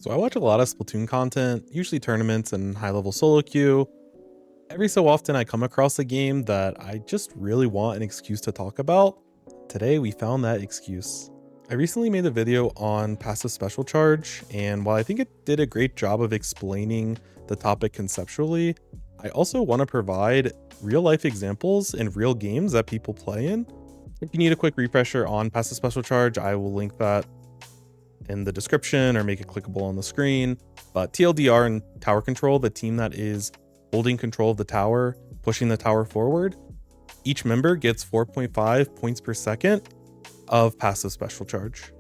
So I watch a lot of Splatoon content, usually tournaments and high-level solo queue. Every so often I come across a game that I just really want an excuse to talk about. Today we found that excuse. I recently made a video on passive special charge, and while I think it did a great job of explaining the topic conceptually, I also want to provide real-life examples in real games that people play in. If you need a quick refresher on passive special charge, I will link that in the description or make it clickable on the screen. But TLDR and tower control, the team that is holding control of the tower, pushing the tower forward, each member gets 4.5 points per second of passive special charge.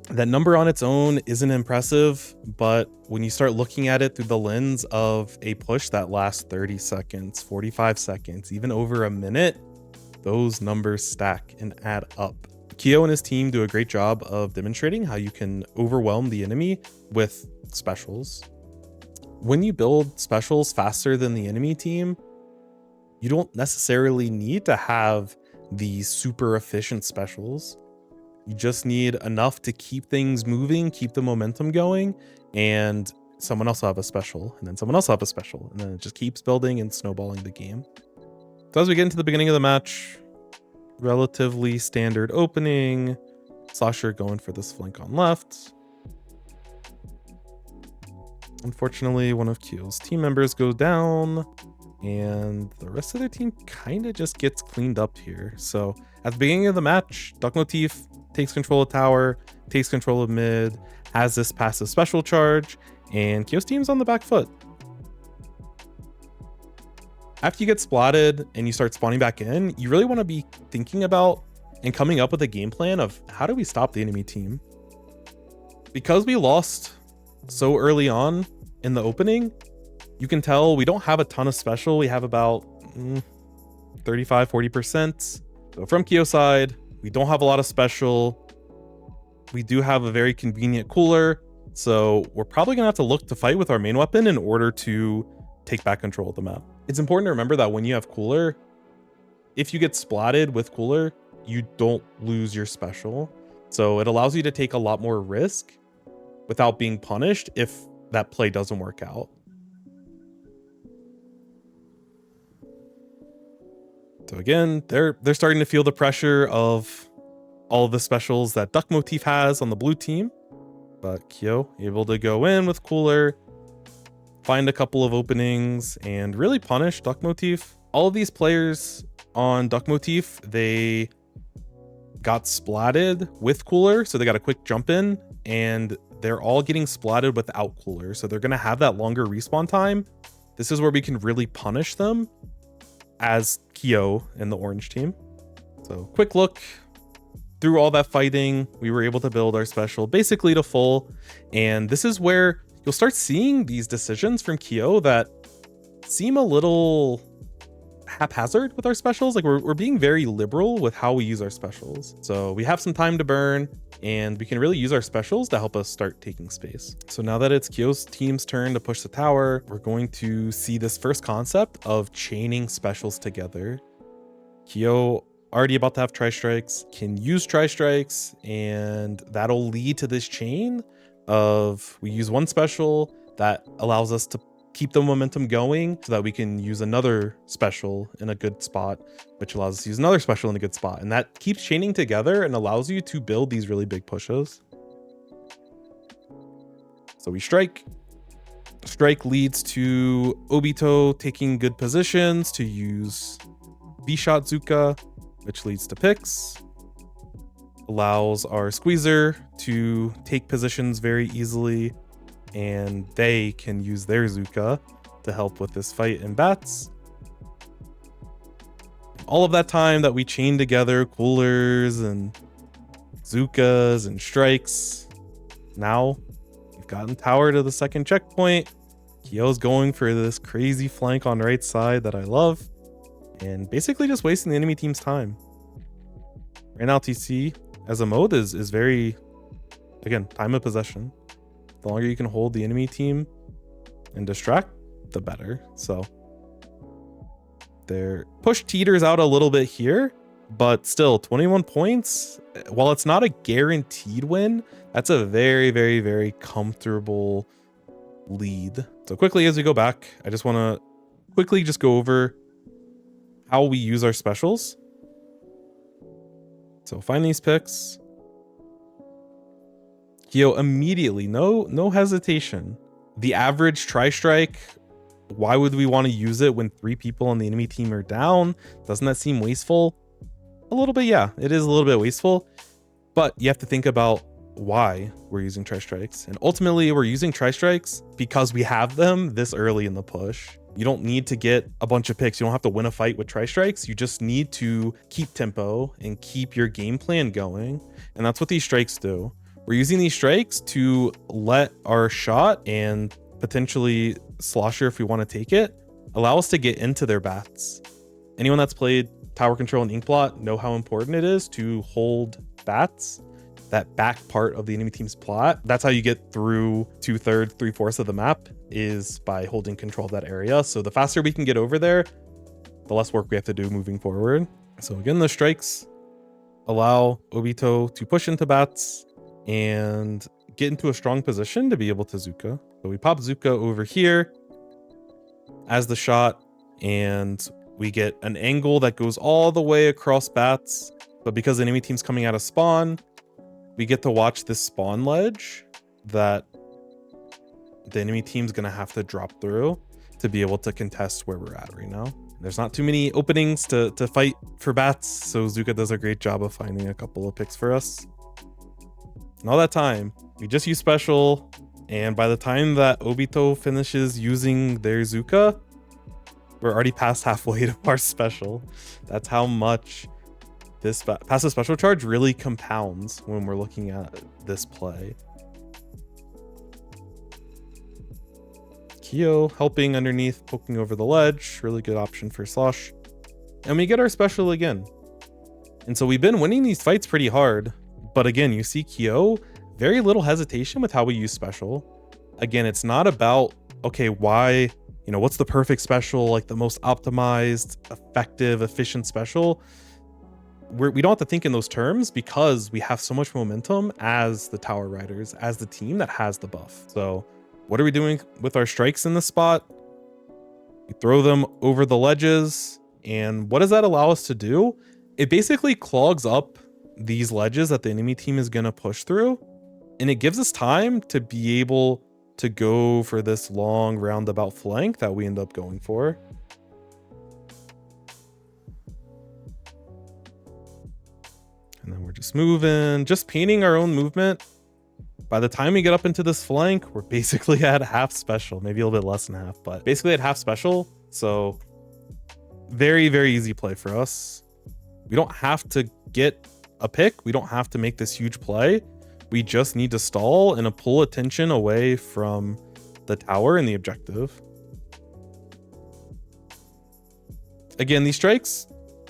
That number on its own isn't impressive, but when you start looking at it through the lens of a push that lasts 30 seconds, 45 seconds, even over a minute, those numbers stack and add up. Kyo and his team do a great job of demonstrating how you can overwhelm the enemy with specials. When you build specials faster than the enemy team, you don't necessarily need to have these super efficient specials. You just need enough to keep things moving, keep the momentum going, and someone else will have a special, and then someone else will have a special, and then it just keeps building and snowballing the game. So as we get into the beginning of the match, relatively standard opening. Sasha going for this flank on left. Unfortunately, one of Kyo's team members goes down, and the rest of their team kind of just gets cleaned up here. So at the beginning of the match, Duck Motif takes control of tower, takes control of mid, has this passive special charge, and Kyo's team's on the back foot. After you get splatted and you start spawning back in, you really want to be thinking about and coming up with a game plan of how do we stop the enemy team? Because we lost so early on in the opening, you can tell we don't have a ton of special. We have about 35-40%. So from Kyo side, we don't have a lot of special. We do have a very convenient cooler. So we're probably gonna have to look to fight with our main weapon in order to take back control of the map. It's important to remember that when you have cooler, if you get splatted with cooler, you don't lose your special. So it allows you to take a lot more risk without being punished if that play doesn't work out. So again, they're starting to feel the pressure of all of the specials that Duck Motif has on the blue team. But Kyo able to go in with cooler, find a couple of openings, and really punish Duck Motif. All of these players on Duck Motif, they got splatted with cooler, so they got a quick jump in, and they're all getting splatted without cooler, so they're gonna have that longer respawn time. This is where we can really punish them as Kyo and the orange team. So quick look through all that fighting, we were able to build our special basically to full, and this is where you'll start seeing these decisions from Kyo that seem a little haphazard with our specials. Like we're being very liberal with how we use our specials. So we have some time to burn, and we can really use our specials to help us start taking space. So now that it's Kyo's team's turn to push the tower, we're going to see this first concept of chaining specials together. Kyo, already about to have tri-strikes, can use tri-strikes, and that'll lead to this chain of we use one special that allows us to keep the momentum going so that we can use another special in a good spot, which allows us to use another special in a good spot. And that keeps chaining together and allows you to build these really big pushes. So we strike. Strike leads to Obito taking good positions to use V-Shot Zuka, which leads to picks. Allows our squeezer to take positions very easily, and they can use their Zuka to help with this fight in bats. All of that time that we chain together coolers and Zukas and strikes, now we've gotten tower to the second checkpoint. Kyo's going for this crazy flank on right side that I love, and basically just wasting the enemy team's time. Right now TC as a mode is very, again, time of possession. The longer you can hold the enemy team and distract, the better. So their push teeters out a little bit here, but still 21 points. While it's not a guaranteed win, That's a very, very, very comfortable lead. So quickly as we go back, I just want to quickly just go over how we use our specials. So find these picks. Kyo immediately, no hesitation. The average tri-strike, why would we want to use it when 3 people on the enemy team are down? Doesn't that seem wasteful? A little bit, yeah, it is a little bit wasteful, but you have to think about why we're using tri-strikes. And ultimately we're using tri-strikes because we have them this early in the push. You don't need to get a bunch of picks. You don't have to win a fight with tri-strikes. You just need to keep tempo and keep your game plan going. And that's what these strikes do. We're using these strikes to let our shot and potentially slosher, if we want to take it, allow us to get into their bats. Anyone that's played tower control and Inkblot know how important it is to hold bats, that back part of the enemy team's plot. That's how you get through 2/3, 3/4 of the map, is by holding control of that area. So the faster we can get over there, the less work we have to do moving forward. So again, the strikes allow Obito to push into bats and get into a strong position to be able to Zuka. So we pop Zuka over here as the shot, and we get an angle that goes all the way across bats. But because the enemy team's coming out of spawn, we get to watch this spawn ledge that the enemy team's gonna have to drop through to be able to contest where we're at right now. There's not too many openings to fight for bats, so Zuka does a great job of finding a couple of picks for us. And all that time, we just use special, and by the time that Obito finishes using their Zuka, we're already past halfway to our special. That's how much this passive special charge really compounds when we're looking at this play. Kyo helping underneath, poking over the ledge, really good option for slosh. And we get our special again. And so we've been winning these fights pretty hard, but again, you see Kyo, very little hesitation with how we use special. Again, it's not about, okay, why, what's the perfect special, like the most optimized, effective, efficient special. We don't have to think in those terms because we have so much momentum as the tower riders, as the team that has the buff. So what are we doing with our strikes in this spot? We throw them over the ledges, and what does that allow us to do? It basically clogs up these ledges that the enemy team is going to push through, and it gives us time to be able to go for this long roundabout flank that we end up going for. And then we're just moving, just painting our own movement. By the time we get up into this flank, we're basically at half special, maybe a little bit less than half, but basically at half special. So very, very easy play for us. We don't have to get a pick. We don't have to make this huge play. We just need to stall and pull attention away from the tower and the objective. Again, these strikes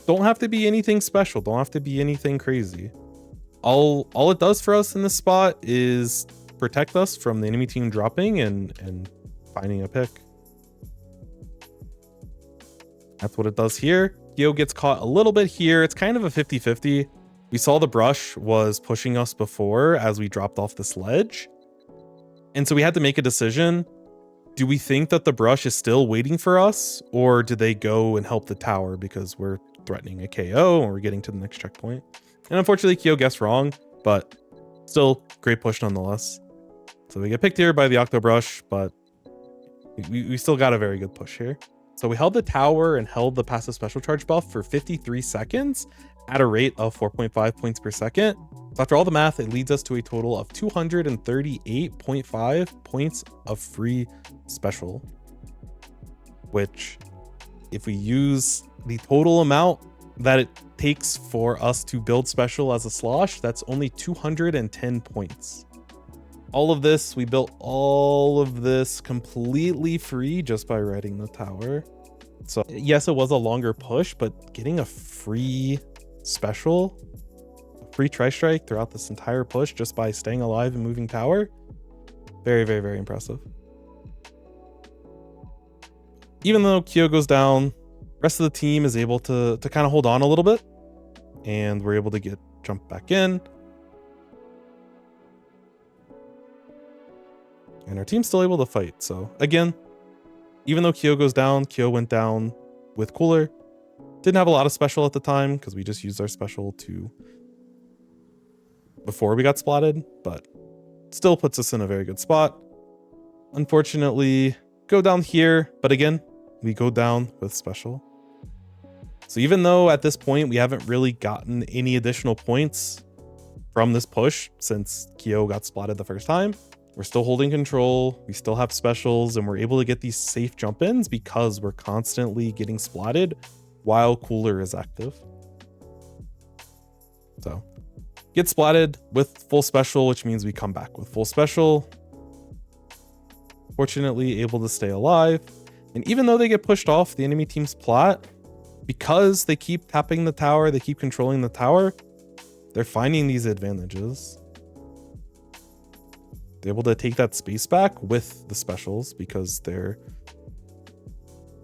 don't have to be anything special, don't have to be anything crazy. All it does for us in this spot is protect us from the enemy team dropping and finding a pick. That's what it does here. Kyo gets caught a little bit here. It's kind of a 50-50. We saw the brush was pushing us before as we dropped off this ledge. And so we had to make a decision. Do we think that the brush is still waiting for us, or do they go and help the tower because we're threatening a KO and we're getting to the next checkpoint? And unfortunately, Kyo guessed wrong, but still great push nonetheless. So we get picked here by the Octo Brush, but we still got a very good push here. So we held the tower and held the passive special charge buff for 53 seconds at a rate of 4.5 points per second. So after all the math, it leads us to a total of 238.5 points of free special, which if we use the total amount that it takes for us to build special as a slosh, that's only 210 points. All of this, we built all of this completely free just by riding the tower. So yes, it was a longer push, but getting a free special, a free tri-strike throughout this entire push just by staying alive and moving tower, very, very, very impressive. Even though Kyo goes down, rest of the team is able to kind of hold on a little bit, and we're able to jump back in. And our team's still able to fight. So again, even though Kyo goes down, Kyo went down with Cooler. Didn't have a lot of special at the time because we just used our special before we got splatted, but still puts us in a very good spot. Unfortunately, go down here, but again, we go down with special. So even though at this point we haven't really gotten any additional points from this push since Kyo got splatted the first time, we're still holding control, we still have specials, and we're able to get these safe jump-ins because we're constantly getting splatted while Cooler is active. So get splatted with full special, which means we come back with full special. Fortunately, able to stay alive. And even though they get pushed off the enemy team's plot, because they keep tapping the tower, they keep controlling the tower, they're finding these advantages. They're able to take that space back with the specials because they're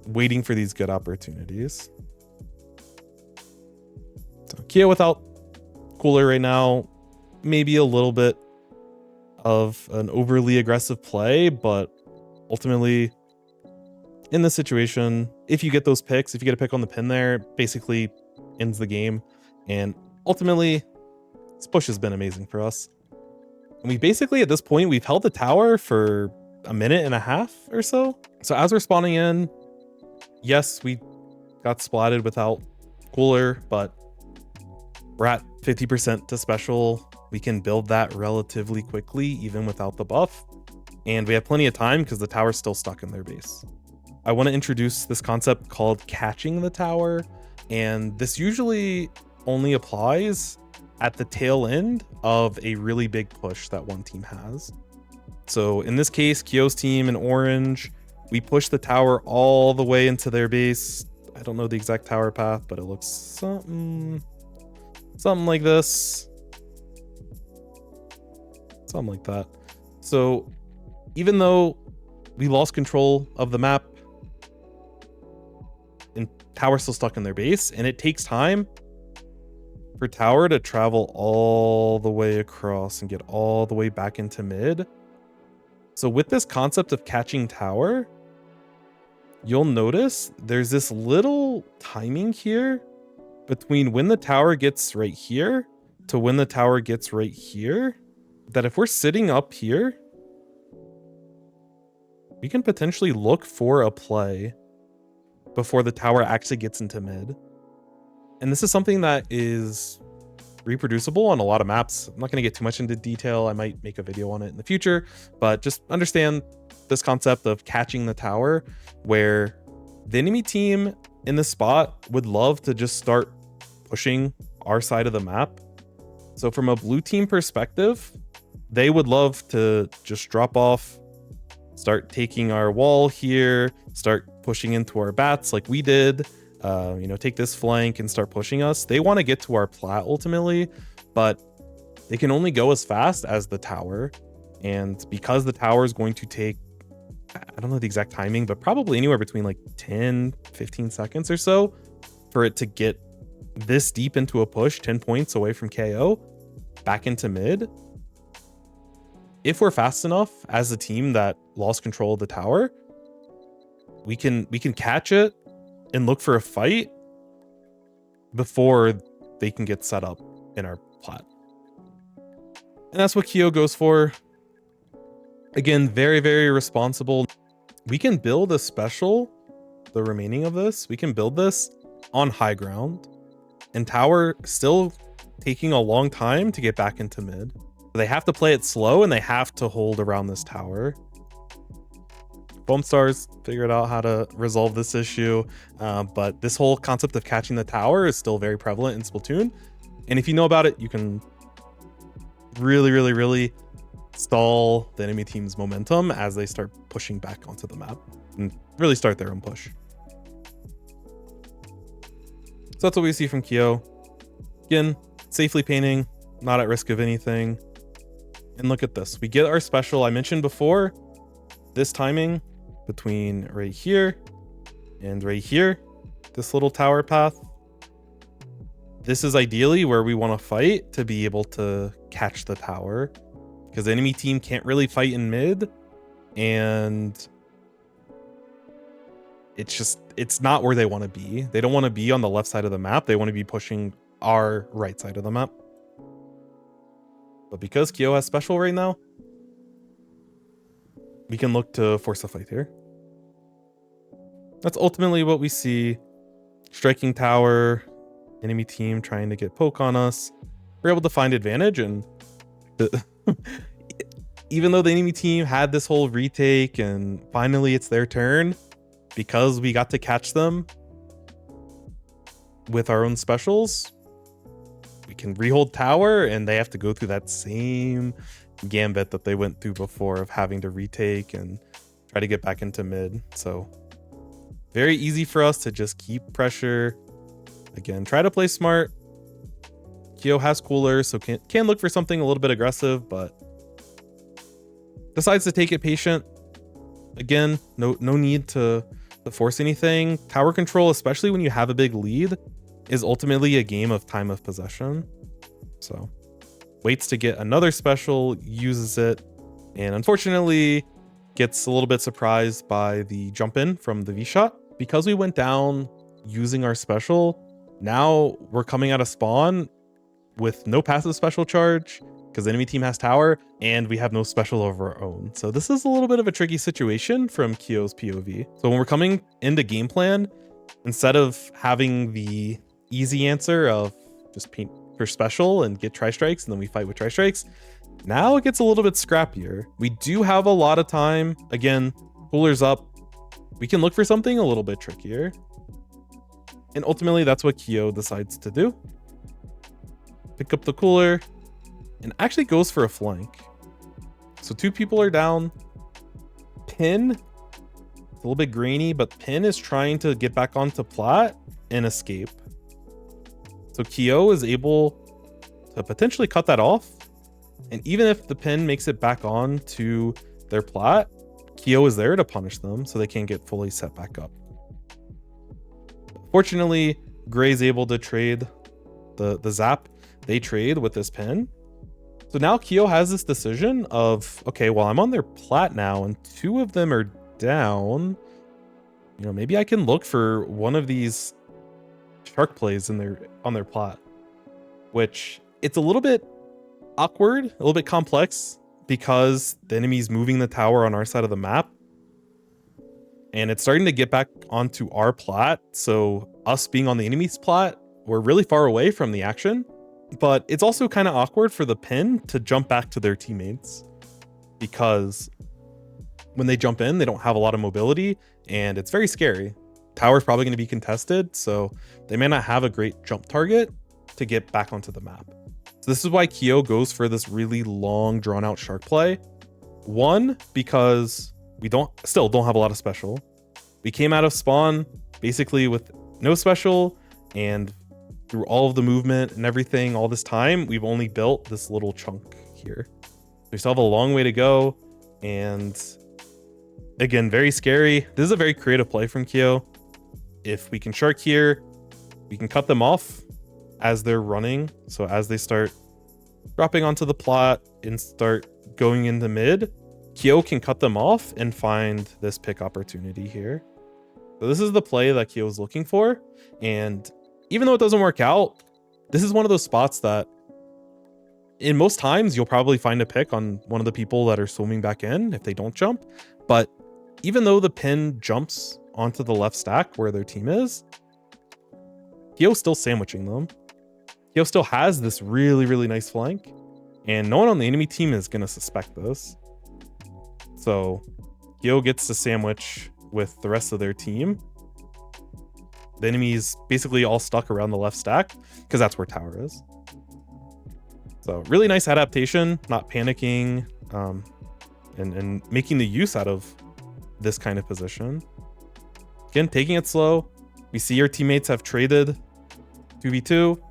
waiting for these good opportunities. So Kyo without Cooler right now, maybe a little bit of an overly aggressive play, but ultimately in this situation, if you get those picks, if you get a pick on the pin there, basically ends the game. And ultimately, this push has been amazing for us. And we basically, at this point, we've held the tower for a minute and a half or so. So as we're spawning in, yes, we got splatted without Cooler, but we're at 50% to special. We can build that relatively quickly, even without the buff. And we have plenty of time because the tower's still stuck in their base. I want to introduce this concept called catching the tower. And this usually only applies at the tail end of a really big push that one team has. So in this case, Kyo's team in orange, we push the tower all the way into their base. I don't know the exact tower path, but it looks something like this. Something like that. So even though we lost control of the map, and tower's still stuck in their base, and it takes time for tower to travel all the way across and get all the way back into mid. So with this concept of catching tower, you'll notice there's this little timing here between when the tower gets right here to when the tower gets right here, that if we're sitting up here, we can potentially look for a play before the tower actually gets into mid. And this is something that is reproducible on a lot of maps. I'm not going to get too much into detail. I might make a video on it in the future, but just understand this concept of catching the tower, where the enemy team in this spot would love to just start pushing our side of the map. So from a blue team perspective, they would love to just drop off, start taking our wall here, start pushing into our bats like we did, take this flank and start pushing us. They want to get to our plat ultimately, but they can only go as fast as the tower. And because the tower is going to take, I don't know the exact timing, but probably anywhere between like 10, 15 seconds or so for it to get this deep into a push, 10 points away from KO, back into mid. If we're fast enough as a team that lost control of the tower, we can catch it and look for a fight before they can get set up in our plat. And that's what Kyo goes for. Again, very, very responsible. We can build a special, the remaining of this, we can build this on high ground, and tower still taking a long time to get back into mid. They have to play it slow and they have to hold around this tower. Foam Stars figured out how to resolve this issue, but this whole concept of catching the tower is still very prevalent in Splatoon. And if you know about it, you can really, really, really stall the enemy team's momentum as they start pushing back onto the map and really start their own push. So that's what we see from Kyo. Again, safely painting, not at risk of anything. And look at this. We get our special. I mentioned before, this timing between right here and right here, this little tower path. This is ideally where we want to fight to be able to catch the tower, because the enemy team can't really fight in mid and it's not where they want to be. They don't want to be on the left side of the map. They want to be pushing our right side of the map. But because Kyo has special right now, we can look to force a fight here. That's ultimately what we see. Striking tower, enemy team trying to get poke on us. We're able to find advantage, and even though the enemy team had this whole retake and finally it's their turn, because we got to catch them with our own specials, we can rehold tower, and they have to go through that same gambit that they went through before of having to retake and try to get back into mid. So very easy for us to just keep pressure. Again, try to play smart. Kyo has cooler, so can look for something a little bit aggressive, but decides to take it patient. Again, no need to force anything. Tower control, especially when you have a big lead, is ultimately a game of time of possession. So waits to get another special, uses it, and unfortunately gets a little bit surprised by the jump in from the V shot. Because we went down using our special, now we're coming out of spawn with no passive special charge because the enemy team has tower, and we have no special of our own. So this is a little bit of a tricky situation from Kyo's POV. So when we're coming into game plan, instead of having the easy answer of just paint for special and get tri-strikes and then we fight with tri-strikes, now it gets a little bit scrappier. We do have a lot of time. Again, cooler's up. We can look for something a little bit trickier. And ultimately that's what Kyo decides to do. Pick up the cooler and actually goes for a flank. So two people are down. Pin, it's a little bit grainy, but Pin is trying to get back onto plat and escape. So Kyo is able to potentially cut that off. And even if the Pin makes it back on to their plat, Kyo is there to punish them so they can't get fully set back up. Fortunately, Gray's able to trade the zap. They trade with this Pin. So now Kyo has this decision of, okay, well, I'm on their plat now and two of them are down. You know, maybe I can look for one of these shark plays on their plat, which it's a little bit awkward, a little bit complex because the enemy's moving the tower on our side of the map and it's starting to get back onto our plat. So us being on the enemy's plat, we're really far away from the action. But it's also kind of awkward for the Pin to jump back to their teammates because when they jump in, they don't have a lot of mobility and it's very scary. Tower's probably going to be contested, so they may not have a great jump target to get back onto the map. So this is why Kyo goes for this really long, drawn out shark play. One, because we still don't have a lot of special. We came out of spawn basically with no special, and through all of the movement and everything, all this time, we've only built this little chunk here. We still have a long way to go. And again, very scary. This is a very creative play from Kyo. If we can shark here, we can cut them off as they're running. So as they start dropping onto the plot and start going into mid, Kyo can cut them off and find this pick opportunity here. So this is the play that Kyo is looking for. And even though it doesn't work out, this is one of those spots that in most times you'll probably find a pick on one of the people that are swimming back in if they don't jump. But even though the Pin jumps onto the left stack where their team is, Kyo's still sandwiching them. Kyo still has this really, really nice flank, and no one on the enemy team is going to suspect this. So Kyo gets to sandwich with the rest of their team. The enemy's basically all stuck around the left stack because that's where tower is. So really nice adaptation, not panicking, and making the use out of this kind of position. Again, taking it slow. We see our teammates have traded 2v2.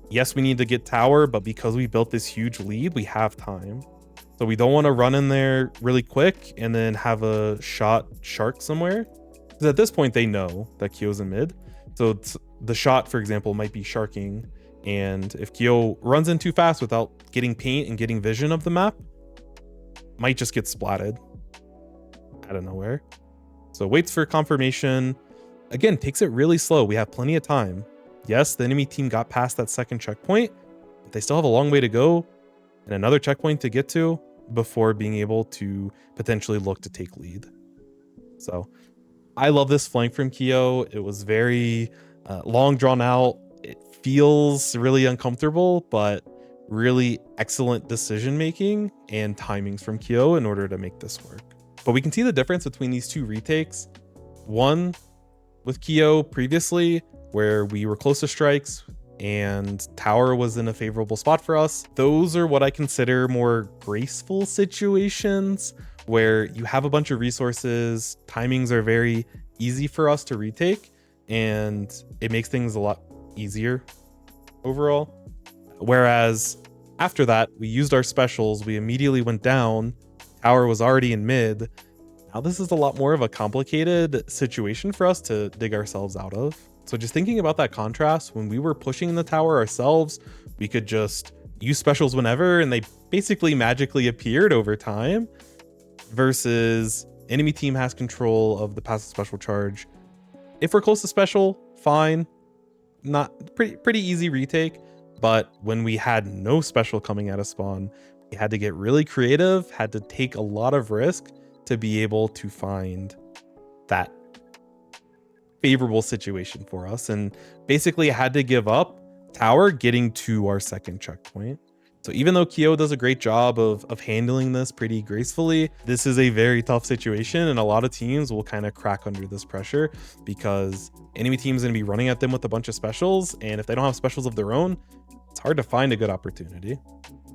Yes, we need to get tower, but because we built this huge lead, we have time. So we don't want to run in there really quick and then have a shot shark somewhere. Because at this point, they know that Kyo's in mid. So the shot, for example, might be sharking. And if Kyo runs in too fast without getting paint and getting vision of the map, might just get splatted. out of nowhere. So waits for confirmation. Again, takes it really slow. We have plenty of time. Yes, the enemy team got past that second checkpoint, but they still have a long way to go and another checkpoint to get to before being able to potentially look to take lead. So I love this flank from Kyo. It was very long drawn out. It feels really uncomfortable, but really excellent decision making and timings from Kyo in order to make this work. But we can see the difference between these two retakes. One with Kyo previously, where we were close to strikes and tower was in a favorable spot for us. Those are what I consider more graceful situations where you have a bunch of resources, timings are very easy for us to retake, and it makes things a lot easier overall. Whereas after that, we used our specials, we immediately went down, tower was already in mid. Now this is a lot more of a complicated situation for us to dig ourselves out of. So just thinking about that contrast, when we were pushing the tower ourselves, we could just use specials whenever and they basically magically appeared over time, versus enemy team has control of the passive special charge. If we're close to special, fine, not pretty easy retake. But when we had no special coming out of spawn, we had to get really creative, had to take a lot of risk to be able to find that favorable situation for us, and basically had to give up tower getting to our second checkpoint. So even though Kyo does a great job of handling this pretty gracefully, this is a very tough situation, and a lot of teams will kind of crack under this pressure because enemy team's going to be running at them with a bunch of specials, and if they don't have specials of their own, it's hard to find a good opportunity.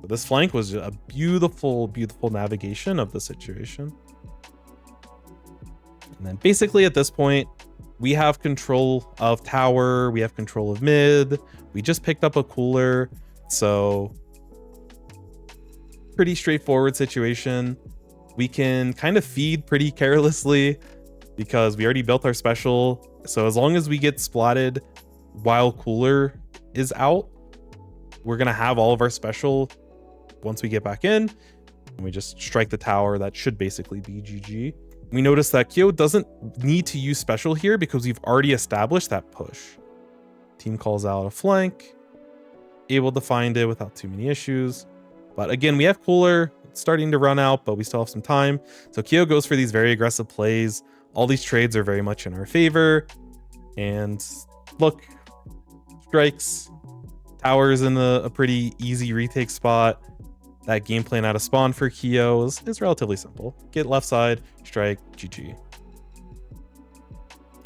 So this flank was a beautiful navigation of the situation. And then basically at this point, we have control of tower, we have control of mid, we just picked up a cooler, so pretty straightforward situation. We can kind of feed pretty carelessly because we already built our special, so as long as we get splatted while cooler is out, we're gonna have all of our special once we get back in, and we just strike the tower. That should basically be GG. We notice that Kyo doesn't need to use special here because we've already established that push. Team calls out a flank, able to find it without too many issues. But again, we have cooler, it's starting to run out, but we still have some time. So Kyo goes for these very aggressive plays. All these trades are very much in our favor. And look, strikes, towers in a pretty easy retake spot. That game plan out of spawn for Kyo is relatively simple. Get left side, strike, GG.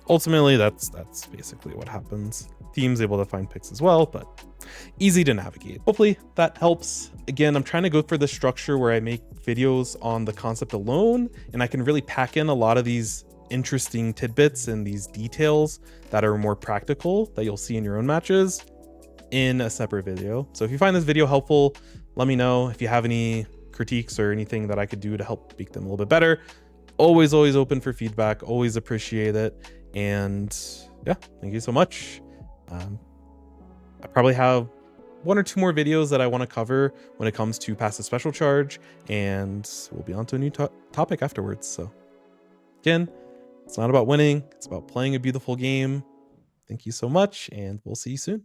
Ultimately, that's basically what happens. Team's able to find picks as well, but easy to navigate. Hopefully that helps. Again, I'm trying to go for the structure where I make videos on the concept alone, and I can really pack in a lot of these interesting tidbits and these details that are more practical that you'll see in your own matches in a separate video. So if you find this video helpful, let me know. If you have any critiques or anything that I could do to help make them a little bit better, always open for feedback, always appreciate it. And yeah, thank you so much. I probably have 1 or 2 more videos that I want to cover when it comes to passive special charge, and we'll be on to a new topic afterwards. So again, it's not about winning, it's about playing a beautiful game. Thank you so much, and we'll see you soon.